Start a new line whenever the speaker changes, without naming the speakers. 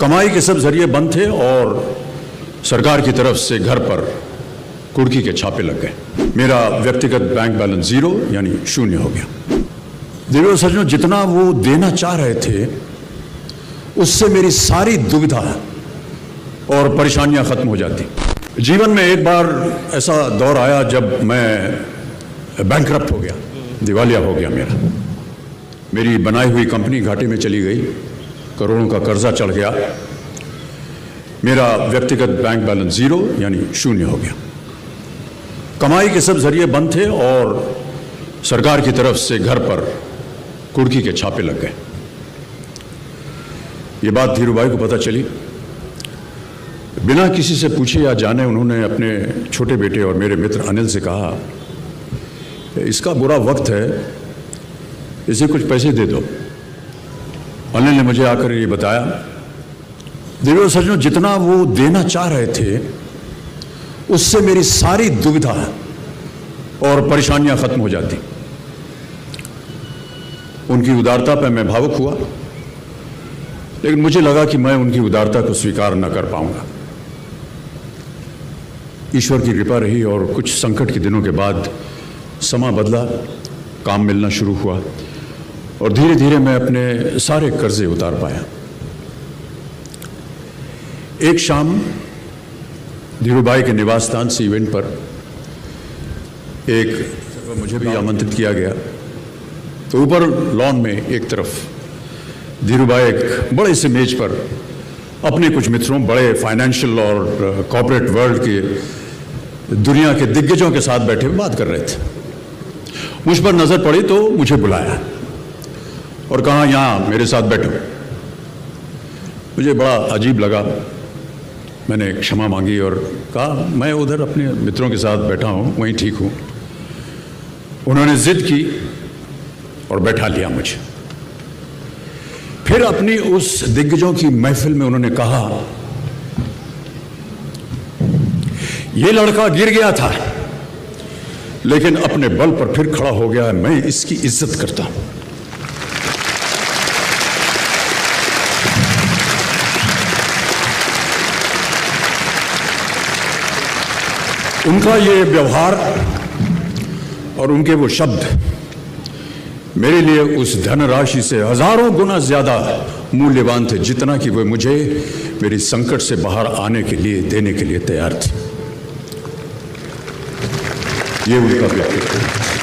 कमाई के सब जरिए बंद थे और सरकार की तरफ से घर पर कुर्की के छापे लग गए। मेरा व्यक्तिगत बैंक बैलेंस जीरो यानी शून्य हो गया। देवी और सज्जनों, जितना वो देना चाह रहे थे उससे मेरी सारी दुविधा और परेशानियां खत्म हो जाती। जीवन में एक बार ऐसा दौर आया जब मैं बैंकरप्ट हो गया, दिवालिया हो गया। मेरी बनाई हुई कंपनी घाटे में चली गई, करोड़ों का कर्जा चढ़ गया। मेरा व्यक्तिगत बैंक बैलेंस जीरो यानी शून्य हो गया। कमाई के सब जरिए बंद थे और सरकार की तरफ से घर पर कुर्की के छापे लग गए। ये बात धीरूभाई को पता चली। बिना किसी से पूछे या जाने उन्होंने अपने छोटे बेटे और मेरे मित्र अनिल से कहा, इसका बुरा वक्त है, इसे कुछ पैसे दे दो। अनिल ने मुझे आकर ये बताया, देवी और सज्जनों, जितना वो देना चाह रहे थे उससे मेरी सारी दुविधा और परेशानियां खत्म हो जाती। उनकी उदारता पर मैं भावुक हुआ, लेकिन मुझे लगा कि मैं उनकी उदारता को स्वीकार न कर पाऊंगा। ईश्वर की कृपा रही और कुछ संकट के दिनों के बाद समा बदला, काम मिलना शुरू हुआ और धीरे धीरे मैं अपने सारे कर्जे उतार पाया। एक शाम धीरूभाई के निवास स्थान से इवेंट पर मुझे भी आमंत्रित किया गया। तो ऊपर लॉन में एक तरफ धीरूभाई एक बड़े से मेज पर अपने कुछ मित्रों, बड़े फाइनेंशियल और कॉर्पोरेट वर्ल्ड के दुनिया के दिग्गजों के साथ बैठे हुए बात कर रहे थे। मुझ पर नजर पड़ी तो मुझे बुलाया और कहा, यहाँ मेरे साथ बैठो। मुझे बड़ा अजीब लगा। मैंने क्षमा मांगी और कहा, मैं उधर अपने मित्रों के साथ बैठा हूँ, वहीं ठीक हूँ। उन्होंने जिद की और बैठा लिया मुझे। फिर अपनी उस दिग्गजों की महफिल में उन्होंने कहा, यह लड़का गिर गया था लेकिन अपने बल पर फिर खड़ा हो गया है, मैं इसकी इज्जत करता हूं। उनका ये व्यवहार और उनके वो शब्द मेरे लिए उस धनराशि से हजारों गुना ज्यादा मूल्यवान थे, जितना कि वे मुझे मेरी संकट से बाहर आने के लिए देने के लिए तैयार थे। ये उनका व्यक्तित्व।